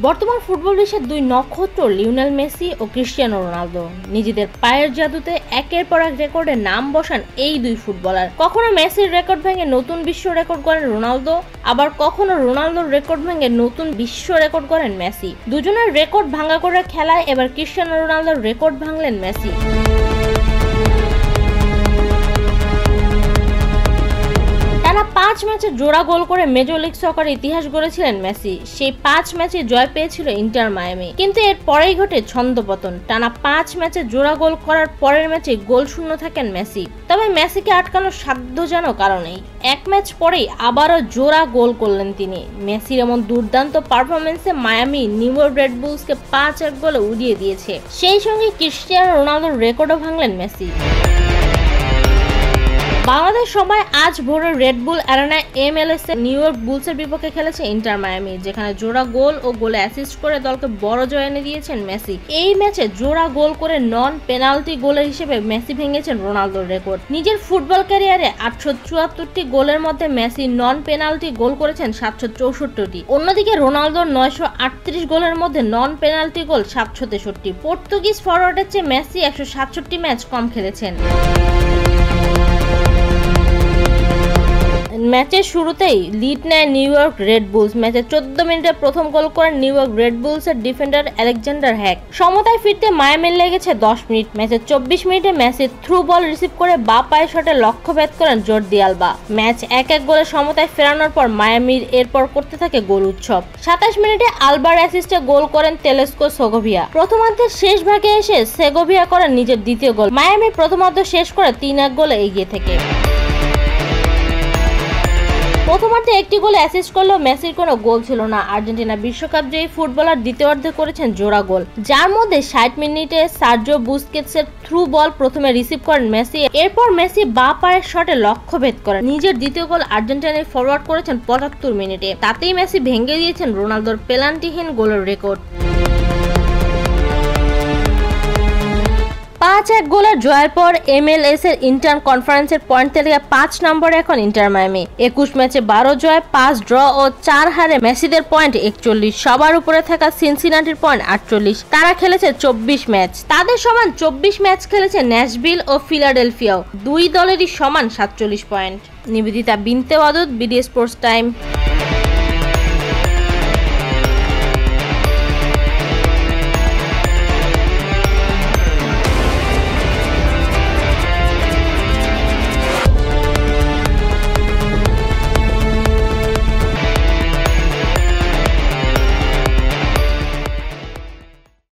বর্তমান ফুটবল বিশ্বের দুই নক্ষত্র লিওনেল মেসি ও ক্রিস্টিয়ানো রোনালদো। নিজেদের পায়ের জাদুতে একের পর এক রেকর্ডে নাম বসান এই দুই ফুটবলার। কখনো মেসির রেকর্ড ভেঙে নতুন বিশ্ব রেকর্ড করেন রোনালদো, আবার কখনো রোনালদোর রেকর্ড ভেঙে নতুন বিশ্ব রেকর্ড করেন মেসি। দুজনের রেকর্ড ভাঙা করে খেলায় এবার ক্রিস্টিয়ানো রোনালদোর রেকর্ড ভাঙলেন মেসি। টানা 5 ম্যাচে জোড়া গোল করে মেজর লিগ সকার ইতিহাস গড়েছিলেন মেসি। সেই 5 ম্যাচে জয় পেয়েছিল ইন্টার মায়ামি, কিন্তু এর পরেই ঘটে ছন্দপতন। টানা 5 ম্যাচে জোড়া গোল করার পরের ম্যাচে গোল শূন্য থাকেন মেসি। তবে মেসিকে আটকানোর সাধ্যজনক কারণেই এক ম্যাচ পরেই আবারও জোড়া গোল করলেন তিনি। মেসির এমন দুর্দান্ত পারফরমেন্সে মায়ামি নিউ ইয়র্ক রেড বুলসকে 5-1 গোলে উড়িয়ে দিয়েছে। সেই সঙ্গে ক্রিস্টিয়ানো রোনালদোর রেকর্ডও ভাঙলেন মেসি। বাংলাদেশ সময় আজ ভোরে রেড বুল অ্যারেনায় MLS এ নিউ ইয়র্ক বুলসের বিপক্ষে খেলেছে ইন্টার মায়ামি, যেখানে জোড়া গোল ও গোলে অ্যাসিস্ট করে দলকে বড় জয় এনে দিয়েছেন মেসি। এই ম্যাচে জোড়া গোল করে নন পেনাল্টি গোলের হিসেবে মেসি ভেঙেছেন রোনালদোর রেকর্ড। নিজের ফুটবল ক্যারিয়ারে 874টি গোলের মধ্যে মেসি নন পেনাল্টি গোল করেছেন 764টি। অন্যদিকে রোনালদোর 938 গোলের মধ্যে নন পেনাল্টি গোল 763। পর্তুগিজ ফরওয়ার্ডের চেয়ে মেসি 167 ম্যাচ কম খেলেছেন। ম্যাচের শুরুতেই লিড নেয় নিউ ইয়র্ক রেড বুলস। ম্যাচে 14 মিনিটে প্রথম গোল করেন নিউ ইয়র্ক রেড বুলসের ডিফেন্ডার আলেকজান্ডার হ্যাক। সমতায় ফিরতে মায়ামির লেগেছে 10 মিনিট। ম্যাচের 24 মিনিটে মেসি থ্রু বল রিসিভ করে বা পায়ে শটে লক্ষ্যভেদ করেন জর্দি আলবা। ম্যাচ 1-1 গোলে সমতায় ফেরানোর পর মায়ামির এরপর করতে থাকে গোল উৎসব। 27 মিনিটে আলবার অ্যাসিস্টে গোল করেন তেলেস্কো সেগোভিয়া। প্রথমার্ধের শেষ ভাগে এসে সেগোভিয়া করেন নিজের দ্বিতীয় গোল। মায়ামি প্রথমার্ধ শেষ করে 3-1 গোলে এগিয়ে থেকে। প্রথমার্ধে একটি গোলে অ্যাসিস্ট করলেও মেসির কোনো গোল ছিল না। আর্জেন্টিনা বিশ্বকাপ জয়ী ফুটবলার দ্বিতীয়ার্ধে করেছেন জোড়া গোল, যার মধ্যে 60 মিনিটে সার্জিও বুস্কেটসের থ্রু বল প্রথমে রিসিভ করেন মেসি। এরপর মেসি বা পায়ের শটে লক্ষ্যভেদ করেন। নিজের দ্বিতীয় গোল আর্জেন্টিনায় ফরওয়ার্ড করেছেন 75 মিনিটে। তাতেই মেসি ভেঙে দিয়েছেন রোনালদোর পেনাল্টিহীন গোলের রেকর্ড। 5-1 গোলের জয়ের পর MLS এর ইন্টার কনফারেন্সের পয়েন্ট তালিকায় 5 নম্বরে এখন ইন্টার মায়ামি। 21 ম্যাচে 12 জয়, 5 ড্র ও 4 হারে মেসিদের পয়েন্ট 41। সবার উপরে থাকা সিনসিনাটির পয়েন্ট 48। তারা খেলেছে 24 ম্যাচ। তাদের সমান 24 ম্যাচ খেলেছে ন্যাশভিল ও ফিলাডেলফিয়াও। দুই দলেরই সমান 47 পয়েন্ট। নিবেদিতা বিনতে ওয়াদুদ, বিডি স্পোর্টস টাইম।